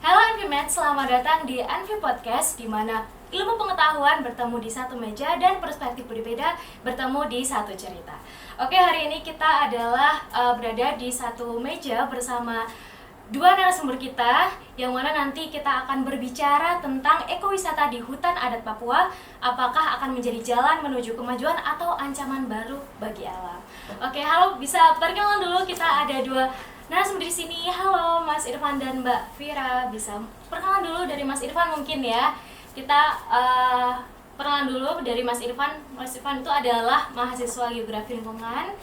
Halo Anfimed, selamat datang di Anfi Podcast, di mana ilmu pengetahuan bertemu di satu meja dan perspektif berbeda bertemu di satu cerita. Oke, hari ini kita adalah berada di satu meja bersama dua narasumber kita, yang mana nanti kita akan berbicara tentang ekowisata di hutan adat Papua. Apakah akan menjadi jalan menuju kemajuan atau ancaman baru bagi alam? Oke, halo, bisa perkenalan dulu, kita ada dua narasumber di sini. Halo Mas Irfan dan Mbak Vira, bisa perkenalan dulu dari Mas Irfan mungkin ya. Kita perkenalan dulu dari Mas Irfan. Mas Irfan itu adalah mahasiswa Geografi Lingkungan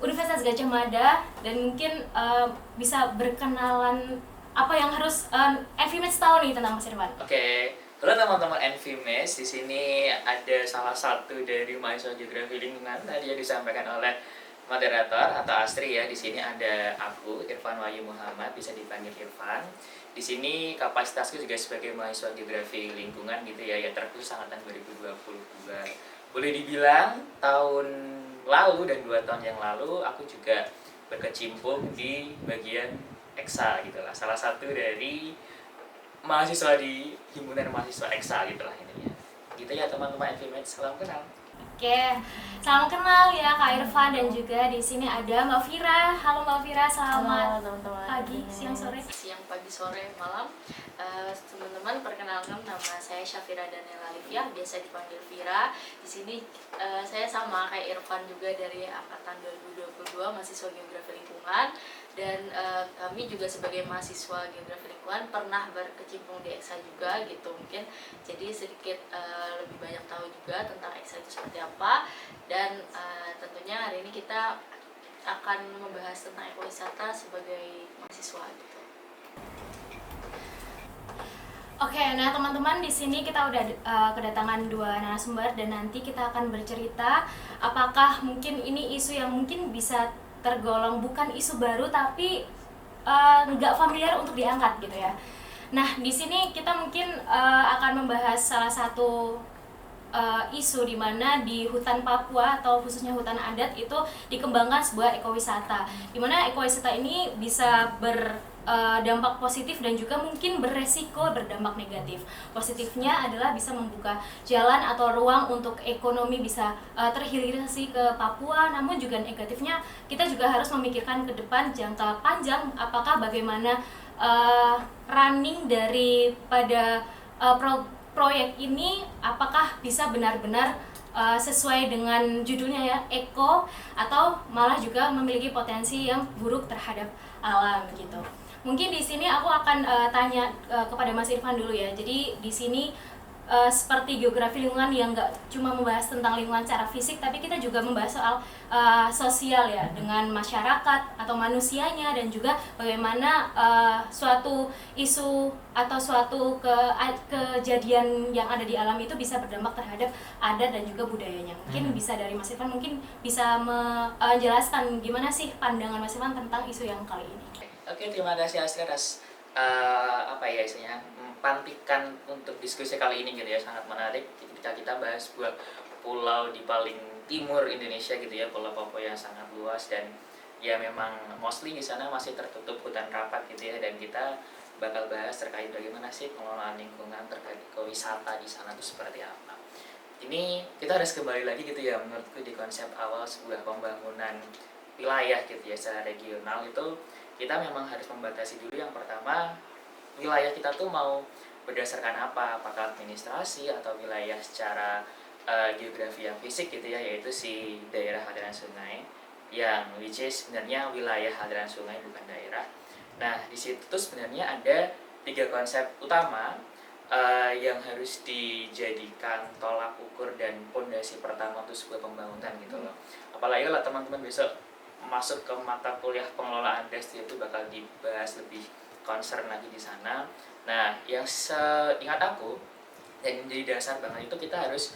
Universitas Gadjah Mada, dan mungkin bisa berkenalan apa yang harus NVMES tahu nih tentang Mas Irfan. Oke, halo teman-teman NVMES. Di sini ada salah satu dari mahasiswa Geografi Lingkungan tadi yang disampaikan oleh moderator atau Astri ya. Di sini ada aku, Irfan Wahyu Muhammad, bisa dipanggil Irfan. Di sini kapasitasku juga sebagai mahasiswa Geografi Lingkungan gitu ya, terkhusus angkatan 2022. Boleh dibilang tahun lalu dan 2 tahun yang lalu aku juga berkecimpung di bagian Eksa gitu lah. Salah satu dari mahasiswa di himpunan mahasiswa Eksa gitulah intinya. Gitu ya teman-teman FVMed, salam kenal. Oke, salam kenal ya Kak Irfan, dan juga di sini ada Mbak Vira. Halo Mbak Vira, selamat teman-teman. Pagi, siang, sore. Siang, pagi, sore, malam. Teman-teman, perkenalkan nama saya Syafira Daniela Alifia, biasa dipanggil Vira. Di sini saya sama kayak Irfan juga dari angkatan 2022, mahasiswa Geografi Lingkungan. Dan kami juga sebagai mahasiswa Geografi Lingkungan pernah berkecimpung di Eksa juga gitu mungkin. Jadi sedikit lebih banyak tahu juga tentang Eksa itu seperti apa. Dan tentunya hari ini kita akan membahas tentang ekowisata sebagai mahasiswa gitu. Oke, nah teman-teman, di sini kita udah kedatangan dua narasumber, dan nanti kita akan bercerita apakah mungkin ini isu yang mungkin bisa tergolong bukan isu baru tapi nggak familiar untuk diangkat gitu ya. Nah, di sini kita mungkin akan membahas salah satu isu di mana di hutan Papua atau khususnya hutan adat itu dikembangkan sebuah ekowisata, di mana ekowisata ini bisa berdampak positif dan juga mungkin beresiko berdampak negatif. Positifnya adalah bisa membuka jalan atau ruang untuk ekonomi bisa terhilirisasi ke Papua, namun juga negatifnya kita juga harus memikirkan ke depan jangka panjang apakah bagaimana running daripada proyek ini, apakah bisa benar-benar sesuai dengan judulnya ya, eko, atau malah juga memiliki potensi yang buruk terhadap alam gitu. Mungkin di sini aku akan tanya kepada Mas Irfan dulu ya. Jadi di sini seperti Geografi Lingkungan yang nggak cuma membahas tentang lingkungan secara fisik, tapi kita juga membahas soal sosial ya, dengan masyarakat atau manusianya, dan juga bagaimana suatu isu atau suatu kejadian yang ada di alam itu bisa berdampak terhadap adat dan juga budayanya. Mungkin bisa dari Mas Irfan, mungkin bisa menjelaskan gimana sih pandangan Mas Irfan tentang isu yang kali ini. Oke, terima kasih Astri atas istilahnya pantikan untuk diskusi kali ini gitu ya, sangat menarik ketika kita bahas sebuah pulau di paling timur Indonesia gitu ya, Pulau Papua yang sangat luas, dan ya memang mostly di sana masih tertutup hutan rapat gitu ya, dan kita bakal bahas terkait bagaimana sih pengelolaan lingkungan terkait ekowisata di sana itu seperti apa. Ini kita harus kembali lagi gitu ya, menurutku di konsep awal sebuah pembangunan wilayah gitu ya secara regional itu kita memang harus membatasi dulu. Yang pertama, wilayah kita tuh mau berdasarkan apa, apakah administrasi atau wilayah secara geografi yang fisik gitu ya, yaitu si daerah aliran sungai, yang which is sebenarnya wilayah aliran sungai bukan daerah. Nah, di situ tuh sebenarnya ada 3 konsep utama yang harus dijadikan tolak ukur dan pondasi pertama untuk sebuah pembangunan gitu loh. Apalagi kalau teman-teman besok masuk ke mata kuliah pengelolaan das, itu bakal dibahas lebih concern lagi di sana. Nah, yang seingat aku dan menjadi dasar banget itu kita harus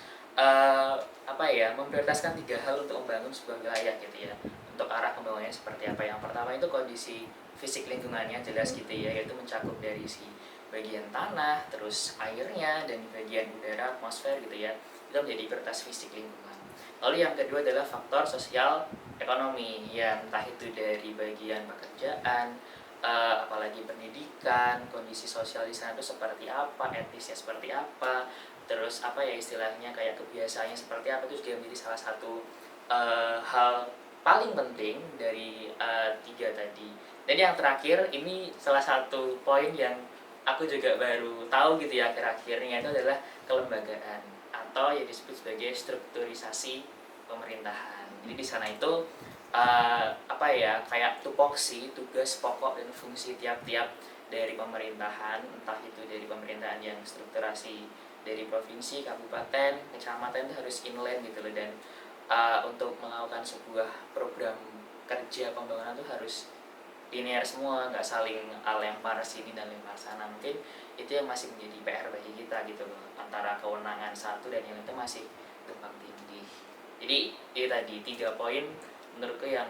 memprioritaskan 3 hal untuk membangun sebuah wilayah gitu ya. Untuk arah pembangunannya seperti apa? Yang pertama itu kondisi fisik lingkungannya jelas gitu ya, yaitu mencakup dari si bagian tanah, terus airnya, dan bagian udara, atmosfer gitu ya. Itu menjadi prioritas fisik lingkungan. Lalu yang kedua adalah faktor sosial ekonomi, yang entah itu dari bagian pekerjaan, apalagi pendidikan, kondisi sosial di sana itu seperti apa, etnisnya seperti apa, terus apa ya istilahnya kayak kebiasaannya seperti apa, itu juga menjadi salah satu hal paling penting dari tiga tadi. Dan yang terakhir ini salah satu poin yang aku juga baru tahu gitu ya akhir-akhirnya, itu adalah kelembagaan atau yang disebut sebagai strukturisasi pemerintahan. Jadi di sana itu apa ya kayak tupoksi, tugas pokok dan fungsi tiap-tiap dari pemerintahan, entah itu dari pemerintahan yang strukturasi dari provinsi, kabupaten, kecamatan, itu harus inline gitu loh. Dan untuk melakukan sebuah program kerja pembangunan itu harus linear semua, nggak saling lempar sini dan lempar sana. Mungkin itu yang masih menjadi PR bagi kita gitu loh, antara kewenangan satu dan yang itu masih tumpang tindih. Jadi itu tadi 3 poin menurutku yang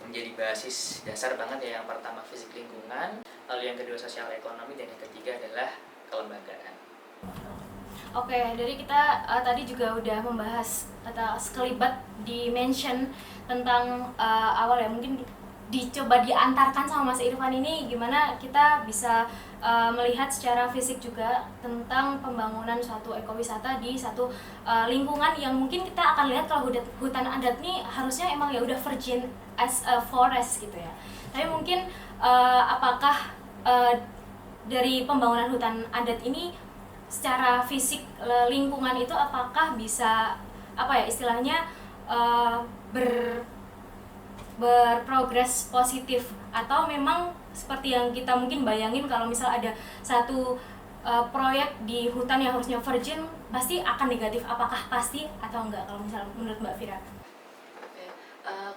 menjadi basis dasar banget ya. Yang pertama fisik lingkungan, lalu yang kedua sosial ekonomi, dan yang ketiga adalah kelembagaan. Oke, dari kita tadi juga udah membahas atau sekelibat di mention tentang awal ya, mungkin dicoba diantarkan sama Mas Irfan ini gimana kita bisa melihat secara fisik juga tentang pembangunan suatu ekowisata di satu lingkungan yang mungkin kita akan lihat kalau hutan adat nih harusnya emang ya udah virgin as a forest gitu ya. Tapi mungkin apakah dari pembangunan hutan adat ini secara fisik lingkungan itu apakah bisa apa ya istilahnya berprogres positif, atau memang seperti yang kita mungkin bayangin kalau misal ada satu proyek di hutan yang harusnya virgin pasti akan negatif, apakah pasti atau enggak kalau misal menurut Mbak Fira? Oke,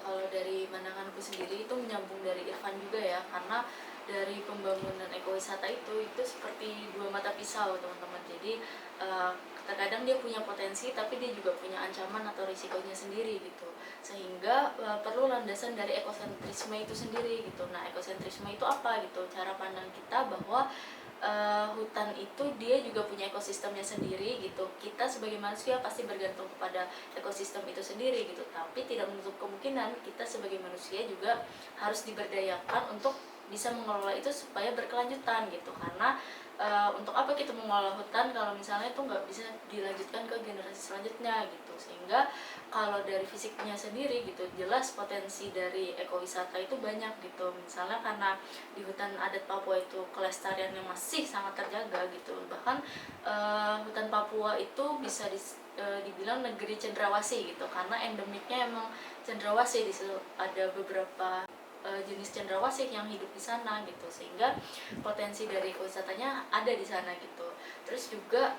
kalau dari pandanganku sendiri itu menyambung dari Irfan juga ya, karena dari pembangunan ekowisata itu seperti dua mata pisau teman-teman. Jadi terkadang dia punya potensi tapi dia juga punya ancaman atau risikonya sendiri gitu, sehingga perlu landasan dari ekosentrisme itu sendiri gitu. Nah, ekosentrisme itu apa gitu? Cara pandang kita bahwa hutan itu dia juga punya ekosistemnya sendiri gitu. Kita sebagai manusia pasti bergantung kepada ekosistem itu sendiri gitu, tapi tidak menutup kemungkinan kita sebagai manusia juga harus diberdayakan untuk bisa mengelola itu supaya berkelanjutan gitu. Karena untuk apa kita mengelola hutan kalau misalnya itu nggak bisa dilanjutkan ke generasi selanjutnya gitu. Sehingga kalau dari fisiknya sendiri gitu, jelas potensi dari ekowisata itu banyak gitu. Misalnya karena di hutan adat Papua itu kelestariannya masih sangat terjaga gitu. Bahkan hutan Papua itu bisa dibilang negeri cendrawasih gitu, karena endemiknya emang cendrawasih. Di situ ada beberapa jenis cendrawasih yang hidup di sana gitu, sehingga potensi dari ekowisatanya ada di sana gitu. Terus juga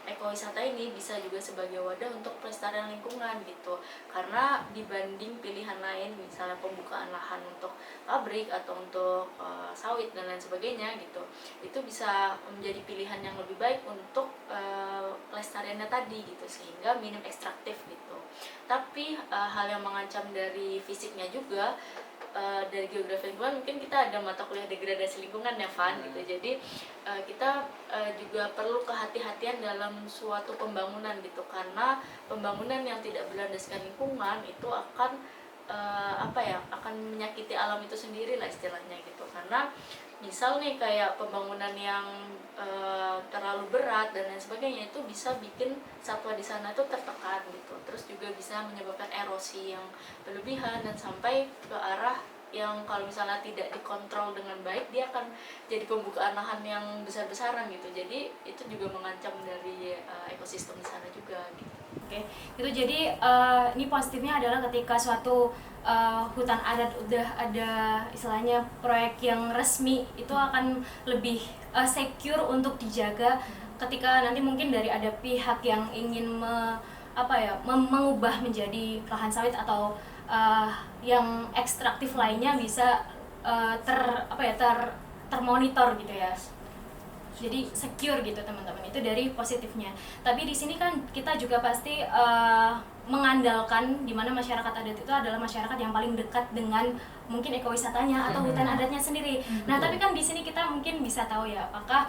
ekowisata ini bisa juga sebagai wadah untuk pelestarian lingkungan gitu, karena dibanding pilihan lain misalnya pembukaan lahan untuk pabrik atau untuk sawit dan lain sebagainya gitu, itu bisa menjadi pilihan yang lebih baik untuk pelestariannya tadi gitu, sehingga minim ekstraktif gitu. Tapi hal yang mengancam dari fisiknya juga, dari geografi lingkungan, mungkin kita ada mata kuliah degradasi lingkungan ya Van gitu. Jadi kita juga perlu kehati-hatian dalam suatu pembangunan gitu, karena pembangunan yang tidak berlandaskan lingkungan itu akan akan menyakiti alam itu sendiri lah istilahnya gitu. Karena misal nih kayak pembangunan yang terlalu berat dan lain sebagainya, itu bisa bikin satwa di sana itu tertekan gitu. Terus juga bisa menyebabkan erosi yang berlebihan dan sampai ke arah yang kalau misalnya tidak dikontrol dengan baik, dia akan jadi pembukaan lahan yang besar-besaran gitu. Jadi itu juga mengancam dari ekosistem di sana juga gitu. Oke, itu jadi ini positifnya adalah ketika suatu hutan adat udah ada istilahnya proyek yang resmi, itu akan lebih secure untuk dijaga ketika nanti mungkin dari ada pihak yang ingin mengubah menjadi lahan sawit atau yang ekstraktif lainnya bisa termonitor gitu ya. Jadi secure gitu teman-teman, itu dari positifnya. Tapi di sini kan kita juga pasti mengandalkan di mana masyarakat adat itu adalah masyarakat yang paling dekat dengan mungkin ekowisatanya atau hutan adatnya sendiri. Nah, tapi kan di sini kita mungkin bisa tahu ya, apakah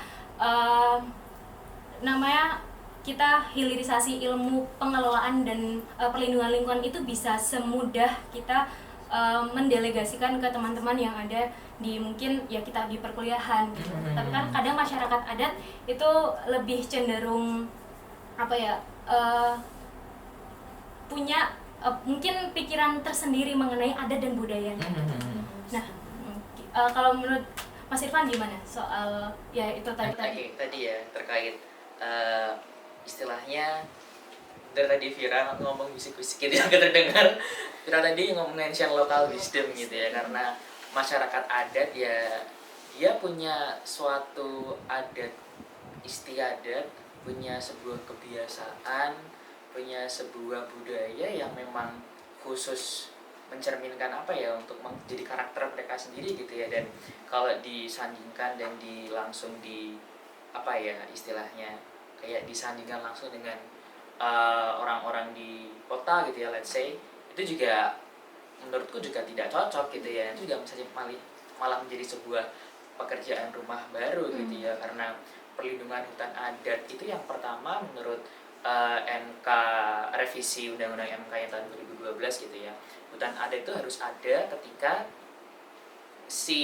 kita hilirisasi ilmu pengelolaan dan perlindungan lingkungan itu bisa semudah kita mendelegasikan ke teman-teman yang ada di mungkin ya kita di perkuliahan gitu. Tapi kan kadang masyarakat adat itu lebih cenderung apa ya, punya mungkin pikiran tersendiri mengenai adat dan budayanya. Nah, kalau menurut Mas Irfan gimana soal ya itu tadi? Oke, tadi ya terkait istilahnya dari tadi Vira ngomong bisik-bisik gitu yang terdengar. Vira tadi mention local wisdom gitu ya, karena masyarakat adat ya dia punya suatu adat istiadat, punya sebuah kebiasaan, punya sebuah budaya yang memang khusus mencerminkan apa ya, untuk menjadi karakter mereka sendiri gitu ya. Dan kalau disandingkan dan langsung di apa ya istilahnya, kayak disandingkan langsung dengan orang-orang di kota gitu ya, let's say, itu juga menurutku juga tidak cocok gitu ya. Itu juga bisa malah menjadi sebuah pekerjaan rumah baru gitu ya, karena perlindungan hutan adat itu yang pertama menurut NK revisi Undang-Undang MK yang tahun 2012 gitu ya, hutan adat itu harus ada ketika si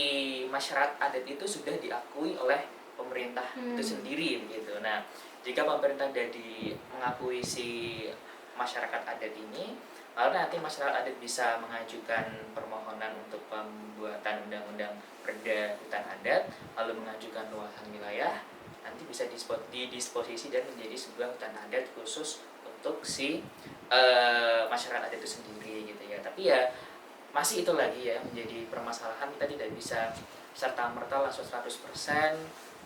masyarakat adat itu sudah diakui oleh pemerintah itu sendiri gitu. Nah, jika pemerintah jadi mengakui si masyarakat adat ini, lalu nanti masyarakat adat bisa mengajukan permohonan untuk pembuatan undang-undang perda hutan adat, lalu mengajukan luasan wilayah, nanti bisa didisposisi dan menjadi sebuah hutan adat khusus untuk si masyarakat adat itu sendiri gitu ya. Tapi ya masih itu lagi ya menjadi permasalahan, kita tidak bisa serta-merta langsung 100%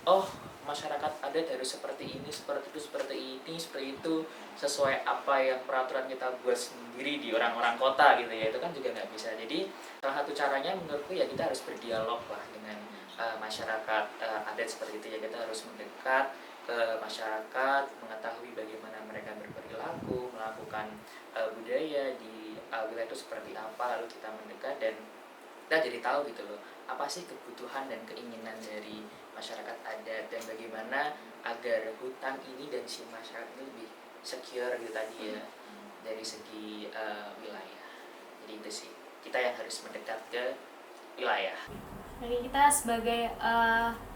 oh masyarakat adat harus seperti ini, seperti itu, seperti itu, sesuai apa yang peraturan kita buat sendiri di orang-orang kota gitu ya. Itu kan juga nggak bisa. Jadi salah satu caranya menurutku ya kita harus berdialog lah dengan masyarakat adat seperti itu ya. Kita harus mendekat ke masyarakat, mengetahui bagaimana mereka berperilaku, melakukan budaya di wilayah itu seperti apa, lalu kita mendekat dan kita jadi tahu gitu loh, apa sih kebutuhan dan keinginan dari masyarakat adat, dan bagaimana agar hutan ini dan si masyarakat ini lebih secure gitu tadi ya, dari segi wilayah. Jadi itu sih, kita yang harus mendekat ke wilayah. Jadi kita sebagai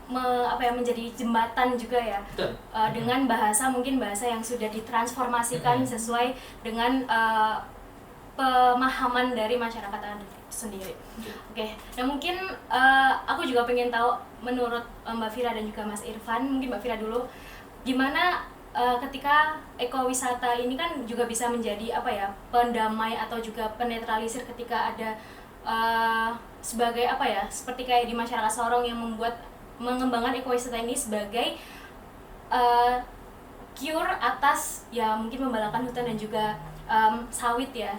menjadi jembatan juga ya, dengan bahasa mungkin bahasa yang sudah ditransformasikan sesuai dengan pemahaman dari masyarakat adat sendiri. Oke. Nah mungkin aku juga pengen tahu menurut Mbak Vira dan juga Mas Irfan, mungkin Mbak Vira dulu, gimana ketika ekowisata ini kan juga bisa menjadi apa ya, pendamai atau juga penetralisir ketika ada sebagai apa ya, seperti kayak di masyarakat Sorong yang mengembangkan ekowisata ini sebagai cure atas ya mungkin membalakan hutan dan juga sawit ya.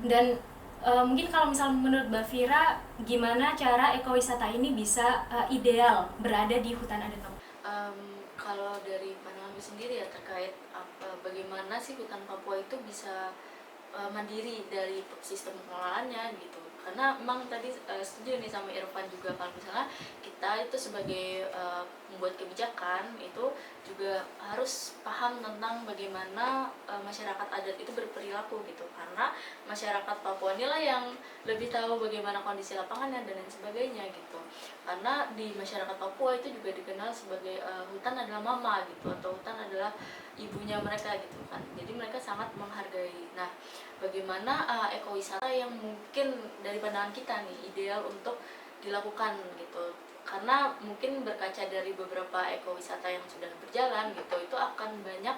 Dan mungkin kalau misal menurut Mbak Vira, gimana cara ekowisata ini bisa ideal berada di hutan adat? Kalau dari pandangan sendiri ya terkait bagaimana sih hutan Papua itu bisa mandiri dari sistem pengelolaannya gitu. Karena memang tadi setuju nih sama Irfan juga, kalau misalnya kita itu sebagai membuat kebijakan itu juga harus paham tentang bagaimana masyarakat adat itu berperilaku gitu, karena masyarakat Papua inilah yang lebih tahu bagaimana kondisi lapangannya dan lain sebagainya gitu. Karena di masyarakat Papua itu juga dikenal sebagai hutan adalah mama gitu, atau hutan adalah ibunya mereka gitu kan. Jadi mereka sangat menghargai. Nah, bagaimana ekowisata yang mungkin dari pandangan kita nih ideal untuk dilakukan gitu, karena mungkin berkaca dari beberapa ekowisata yang sudah berjalan gitu, itu akan banyak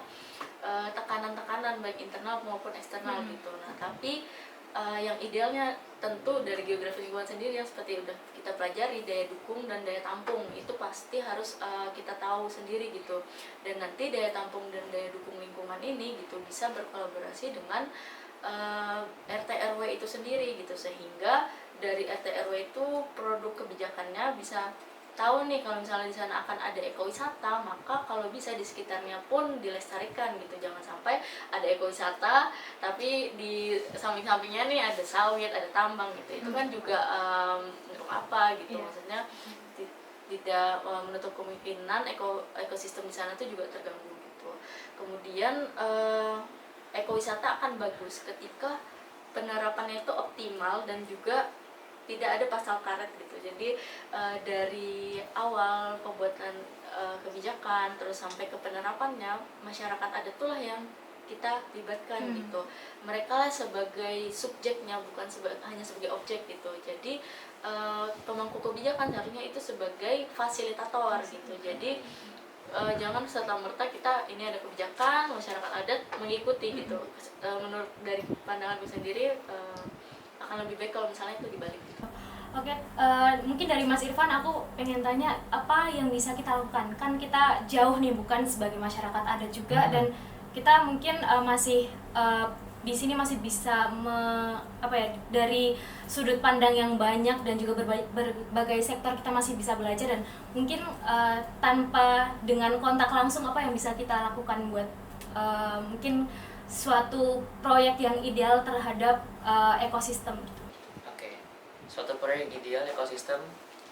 tekanan-tekanan baik internal maupun eksternal gitu. Nah tapi yang idealnya tentu dari geografi lingkungan sendiri yang seperti udah kita pelajari, daya dukung dan daya tampung itu pasti harus kita tahu sendiri gitu. Dan nanti daya tampung dan daya dukung lingkungan ini gitu bisa berkolaborasi dengan RT RW itu sendiri gitu, sehingga dari RT RW itu produk kebijakannya bisa tahu nih kalau misalnya di sana akan ada ekowisata, maka kalau bisa di sekitarnya pun dilestarikan gitu. Jangan sampai ada ekowisata tapi di samping-sampingnya nih ada sawit, ada tambang gitu. Itu kan juga untuk apa gitu, maksudnya tidak menutup kemungkinan ekosistem di sana tuh juga terganggu gitu. Kemudian ekowisata akan bagus ketika penerapannya itu optimal dan juga tidak ada pasal karet gitu. Jadi dari awal pembuatan kebijakan terus sampai ke penerapannya, masyarakat adat itulah yang kita libatkan gitu. Mereka lah sebagai subjeknya, bukan hanya sebagai objek gitu. Jadi pemangku kebijakan seharusnya itu sebagai fasilitator gitu. Jadi jangan serta-merta kita ini ada kebijakan, masyarakat adat mengikuti gitu. Menurut dari pandanganku sendiri akan lebih baik kalau misalnya itu dibalik. Oke, mungkin dari Mas Irfan aku pengen tanya apa yang bisa kita lakukan. Kan kita jauh nih, bukan sebagai masyarakat adat juga, dan kita mungkin masih di sini masih bisa dari sudut pandang yang banyak dan juga berbagai sektor kita masih bisa belajar, dan mungkin tanpa dengan kontak langsung apa yang bisa kita lakukan buat mungkin suatu proyek yang ideal terhadap ekosistem. Suatu proyek ideal ekosistem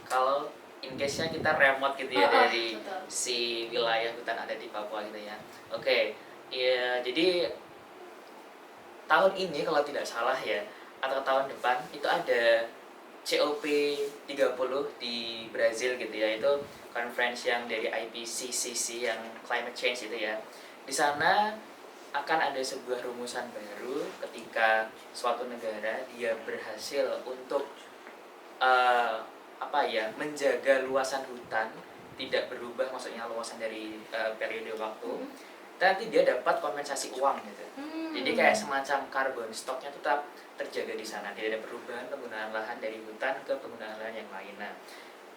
kalau in case-nya kita remote gitu ya dari betul. si wilayah hutan ada di Papua gitu ya. Ya jadi tahun ini kalau tidak salah ya, atau tahun depan itu ada COP30 di Brazil gitu ya. Itu conference yang dari IPCC yang climate change itu ya. Di sana akan ada sebuah rumusan baru ketika suatu negara dia berhasil untuk menjaga luasan hutan tidak berubah, maksudnya luasan dari periode waktu, nanti dia dapat kompensasi uang gitu. Jadi kayak semacam carbon stocknya tetap terjaga di sana, tidak ada perubahan penggunaan lahan dari hutan ke penggunaan lahan yang lain. Nah,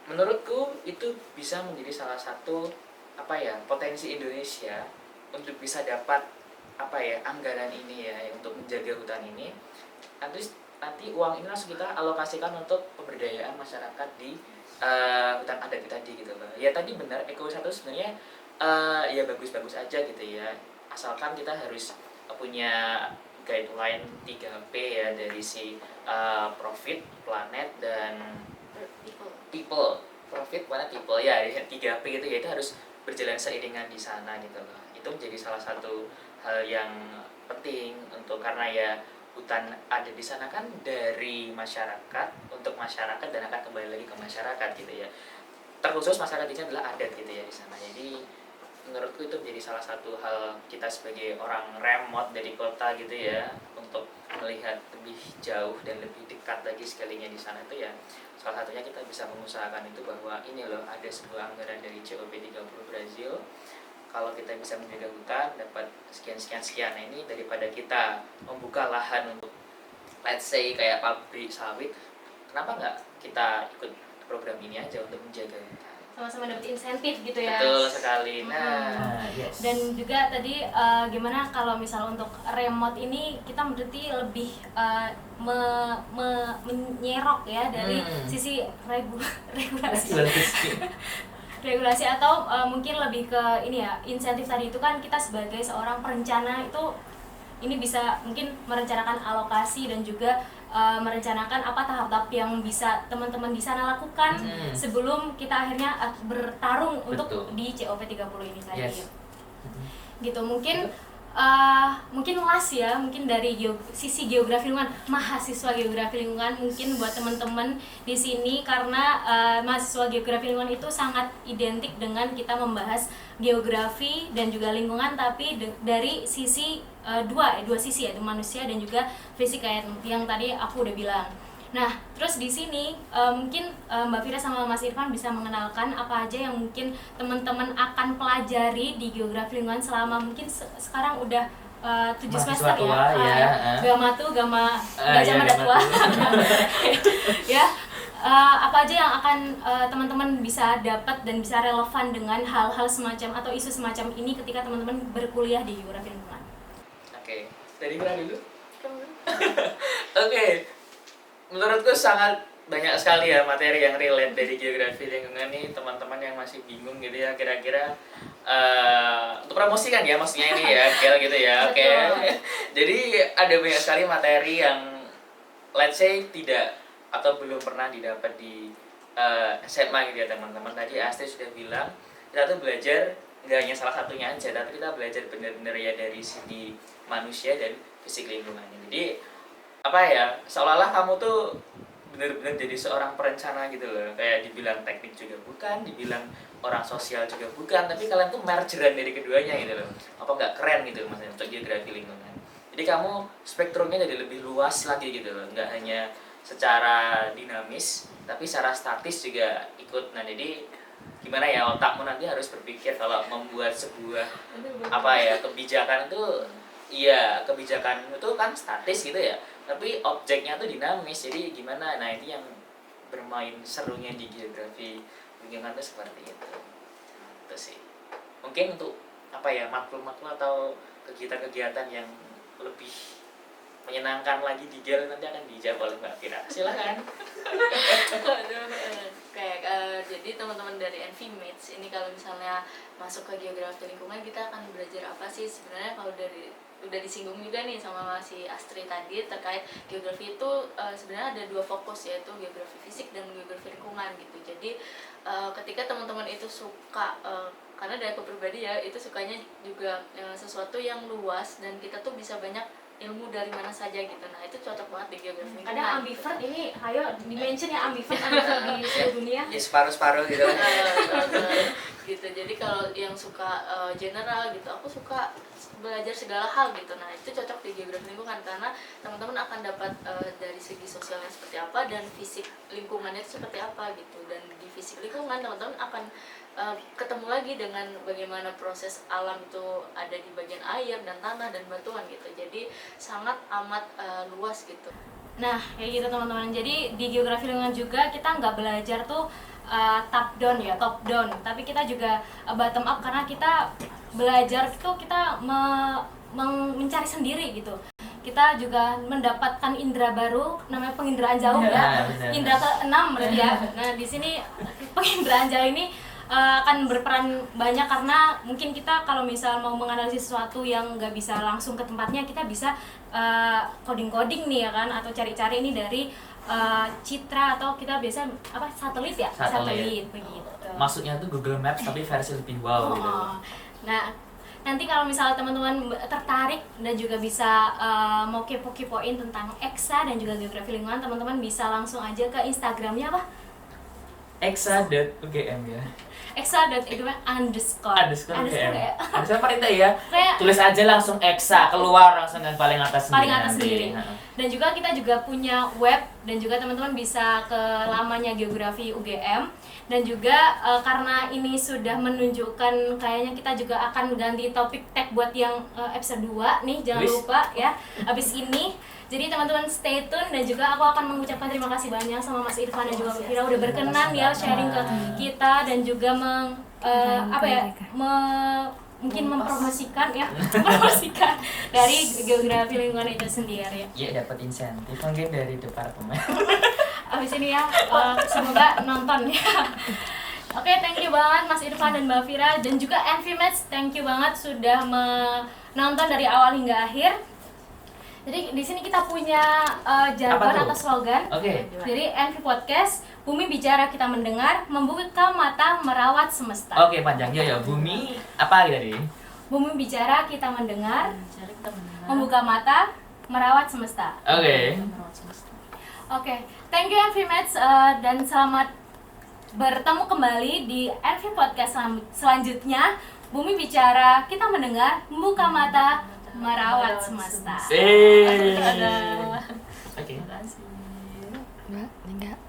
menurutku itu bisa menjadi salah satu potensi Indonesia untuk bisa dapat anggaran ini ya untuk menjaga hutan ini. Nanti uang ini langsung kita alokasikan untuk pemberdayaan masyarakat di hutan adat tadi gitu loh. Ya tadi benar, ekowisata sebenarnya ya bagus-bagus aja gitu ya, asalkan kita harus punya guideline 3P ya, dari si profit, planet, dan people. Profit, planet, people ya, 3P gitu ya, itu harus berjalan seiringan di sana gitu loh. Itu menjadi salah satu hal yang penting karena ya hutan ada di sana kan dari masyarakat untuk masyarakat dan akan kembali lagi ke masyarakat gitu ya. Terkhusus masyarakat di sini adalah adat gitu ya di sana. Jadi menurutku itu menjadi salah satu hal kita sebagai orang remote dari kota gitu ya, untuk melihat lebih jauh dan lebih dekat lagi sekalinya di sana itu ya. Salah satunya kita bisa mengusahakan itu bahwa ini loh ada sebuah anggaran dari COP30 Brazil. Kalau kita bisa menjaga hutan dapat sekian. Nah, ini daripada kita membuka lahan untuk let's say kayak pabrik sawit, kenapa nggak kita ikut program ini aja untuk menjaga hutan? Sama-sama dapat insentif gitu ya. Betul sekali. Yes. Dan juga tadi gimana kalau misal untuk remote ini kita berarti lebih menyerok ya dari sisi regulasi atau mungkin lebih ke ini ya, insentif tadi itu kan kita sebagai seorang perencana itu ini bisa mungkin merencanakan alokasi dan juga merencanakan apa tahap-tahap yang bisa teman-teman di sana lakukan sebelum kita akhirnya bertarung untuk di COP30 ini tadi. Gitu mungkin luas ya, mungkin dari sisi geografi lingkungan, mahasiswa geografi lingkungan mungkin buat teman-teman di sini, karena mahasiswa geografi lingkungan itu sangat identik dengan kita membahas geografi dan juga lingkungan, tapi dari sisi dua sisi ya, manusia dan juga fisik kayak yang tadi aku udah bilang. Nah, terus di sini mungkin Mbak Fira sama Mas Irfan bisa mengenalkan apa aja yang mungkin teman-teman akan pelajari di geografi lingkungan selama mungkin sekarang udah 7 semester ya. Gama Gajah Mada Tua. Ya. Apa aja yang akan teman-teman bisa dapat dan bisa relevan dengan hal-hal semacam atau isu semacam ini ketika teman-teman berkuliah di geografi lingkungan? Oke, dari mana dulu? Oke. Menurutku sangat banyak sekali ya materi yang relate dari geografi lingkungan nih, teman-teman yang masih bingung gitu ya kira-kira untuk promosi kan ya maksudnya ini ya Gel gitu ya. Oke. Jadi ada banyak sekali materi yang let's say tidak atau belum pernah didapat di SMA gitu ya teman-teman. Tadi Asti sudah bilang kita tuh belajar nggak hanya salah satunya aja, tapi kita belajar benar-benar ya dari segi manusia dan fisik lingkungannya. Jadi apa ya, seolah-olah kamu tuh bener-bener jadi seorang perencana gitu loh, kayak dibilang teknik juga bukan, dibilang orang sosial juga bukan, tapi kalian tuh mergeran dari keduanya gitu loh. Apa nggak keren gitu maksudnya untuk geografi lingkungan. Jadi kamu spektrumnya jadi lebih luas lagi gitu loh, nggak hanya secara dinamis tapi secara statis juga ikut. Nah jadi gimana ya, otakmu nanti harus berpikir kalau membuat sebuah apa ya kebijakan itu, iya kebijakan itu kan statis gitu ya, tapi objeknya tuh dinamis. Jadi gimana, nah ini yang bermain serunya di geografi lingkungan tuh seperti itu sih. Mungkin untuk apa ya, maklum-maklum atau kegiatan-kegiatan yang lebih menyenangkan lagi di GEL nanti akan dijawab oleh Mbak Fira. Silakan. Kayak jadi teman-teman dari NVMates ini kalau misalnya masuk ke geografi lingkungan, kita akan belajar apa sih sebenarnya. Kalau dari udah disinggung juga nih sama si Astri tadi terkait geografi itu sebenarnya ada dua fokus, yaitu geografi fisik dan geografi lingkungan gitu. Jadi ketika teman-teman itu suka karena dari aku pribadi ya, itu sukanya juga sesuatu yang luas dan kita tuh bisa banyak ilmu dari mana saja gitu. Nah itu cocok banget di geografi lingkungan. Ada ambivert ini, ayo dimention ya ambivert di seluruh dunia. Ya separuh-separuh gitu kan. Gitu. Jadi kalau yang suka general gitu, aku suka belajar segala hal gitu. Nah itu cocok di geografi lingkungan karena teman-teman akan dapat dari segi sosialnya seperti apa dan fisik lingkungannya itu seperti apa gitu. Dan di fisik lingkungan teman-teman akan ketemu lagi dengan bagaimana proses alam itu ada di bagian air dan tanah dan batuan gitu. Jadi sangat amat luas gitu. Nah, kayak gitu teman-teman. Jadi di geografi lingkungan juga kita nggak belajar tuh top down ya, top down, tapi kita juga bottom up, karena kita belajar itu kita mencari sendiri gitu. Kita juga mendapatkan indera baru, namanya penginderaan jauh ya, indera ke-6 berarti ya. Nah, di sini penginderaan jauh ini akan berperan banyak, karena mungkin kita kalau misal mau menganalisis sesuatu yang nggak bisa langsung ke tempatnya, kita bisa coding-coding nih ya kan, atau cari-cari ini dari citra, atau kita biasa apa, satelit ya, satelit begitu. Maksudnya tuh Google Maps tapi versi lebih wow gitu. Nah nanti kalau misalnya teman-teman tertarik dan juga bisa mau kepo-kepoin tentang EXA dan juga geografi lingkungan, teman-teman bisa langsung aja ke Instagramnya apa? EXA.ugm ya. EXA.ugm_. Ya. Bisa perintah ya. Kayak Tulis aja langsung EXA, keluar langsung yang paling atas paling atas nanti. sendiri. Dan juga kita juga punya web, dan juga teman-teman bisa ke lamanya geografi UGM. Dan juga karena ini sudah menunjukkan kayaknya kita juga akan ganti topik tag buat yang episode 2 nih, jangan lupa ya abis ini. Jadi teman-teman stay tune, dan juga aku akan mengucapkan terima kasih banyak sama Mas Irfan dan juga Mbak Fira udah berkenan ya sharing ke kita, dan juga mungkin mempromosikan ya, mempromosikan dari geografi lingkungan itu sendiri. Iya, dapat insentif mungkin dari departemen. Abis ini ya, semoga nonton ya. Oke, thank you banget Mas Irfan dan Mbak Fira, dan juga NVMates, thank you banget sudah menonton dari awal hingga akhir. Jadi di sini kita punya jargon atau slogan. Jadi NV Podcast, Bumi Bicara Kita Mendengar, Membuka Mata Merawat Semesta. Oke, panjangnya ya. Bumi apa tadi? Bumi Bicara Kita Mendengar, Membuka Mata Merawat Semesta. Oke, thank you NVMates, dan selamat bertemu kembali di NV Podcast selanjutnya. Bumi Bicara Kita Mendengar, Membuka Mata Merawat Semesta. Oke. Terima kasih. Enggak.